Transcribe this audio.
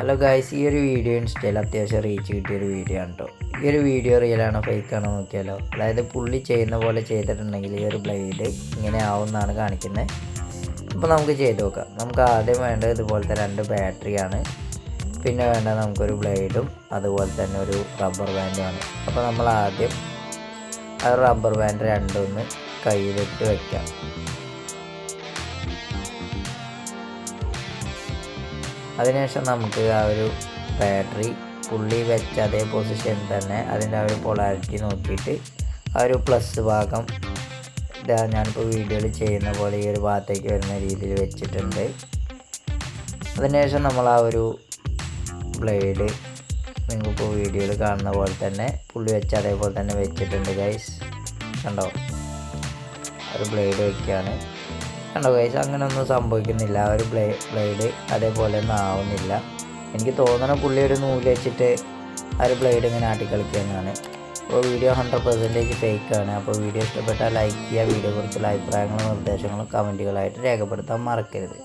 Hello guys, ഈ ഒരു video ഇൻസ്റ്റയിൽ അത്യാവശ്യം റീച്ച് കിട്ടിയൊരു വീഡിയോ ആണ് കേട്ടോ. ഈ ഒരു വീഡിയോ റിയലാണോ ഫേക്കാണോ നോക്കിയാലോ. അതായത് പുള്ളി ചെയ്യുന്ന പോലെ ചെയ്തിട്ടുണ്ടെങ്കിൽ ഈ ഒരു ബ്ലേഡ് ഇങ്ങനെ ആവുമെന്നാണ് കാണിക്കുന്നത്. അപ്പോൾ നമുക്ക് ചെയ്ത് നോക്കാം. നമുക്ക് ആദ്യം വേണ്ടത് ഇതുപോലത്തെ 2 ബാറ്ററിയാണ്. പിന്നെ വേണ്ടത് നമുക്കൊരു ബ്ലേഡും അതുപോലെ തന്നെ ഒരു റബ്ബർ ബാൻഡുമാണ്. അപ്പോൾ നമ്മൾ ആദ്യം ആ റബ്ബർ ബാൻഡ് രണ്ടൊന്ന് കയ്യിലിട്ട് വയ്ക്കാം. അതിനുശേഷം നമുക്ക് ആ ഒരു ബാറ്ററി പുള്ളി വെച്ച അതേ പൊസിഷനിൽ തന്നെ അതിൻ്റെ ആ ഒരു പൊളാരിറ്റി നോക്കിയിട്ട് ആ ഒരു പ്ലസ് ഭാഗം ഇതാ ഞാനിപ്പോൾ വീഡിയോയിൽ ചെയ്യുന്ന പോലെ ഈ ഒരു ഭാഗത്തേക്ക് വരുന്ന രീതിയിൽ വെച്ചിട്ടുണ്ട്. അതിനുശേഷം നമ്മൾ ആ ഒരു ബ്ലേഡ് നിങ്ങൾക്കിപ്പോൾ വീഡിയോയിൽ കാണുന്ന പോലെ തന്നെ പുള്ളി വെച്ച് അതേപോലെ തന്നെ വെച്ചിട്ടുണ്ട് ഗൈസ്. കണ്ടോ, ഒരു ബ്ലേഡ് വയ്ക്കുകയാണ്. കണ്ടോ ഗൈസ്, അങ്ങനെയൊന്നും സംഭവിക്കുന്നില്ല. ആ ഒരു ബ്ലേഡ് അതേപോലെ ഒന്നും ആവുന്നില്ല. എനിക്ക് തോന്നണ പുള്ളി ഒരു നൂല് വെച്ചിട്ട് ആ ഒരു ബ്ലേഡ് ഇങ്ങനെ ആട്ടിക്കളിക്കുന്നതാണ്. അപ്പോൾ വീഡിയോ 100% ഫേക്കാണ്. അപ്പോൾ വീഡിയോ ഇഷ്ടപ്പെട്ടാൽ ലൈക്ക് ചെയ്യുക. വീഡിയോയെക്കുറിച്ചുള്ള അഭിപ്രായങ്ങളും നിർദ്ദേശങ്ങളും കമൻറ്റുകളായിട്ട് രേഖപ്പെടുത്താൻ മറക്കരുത്.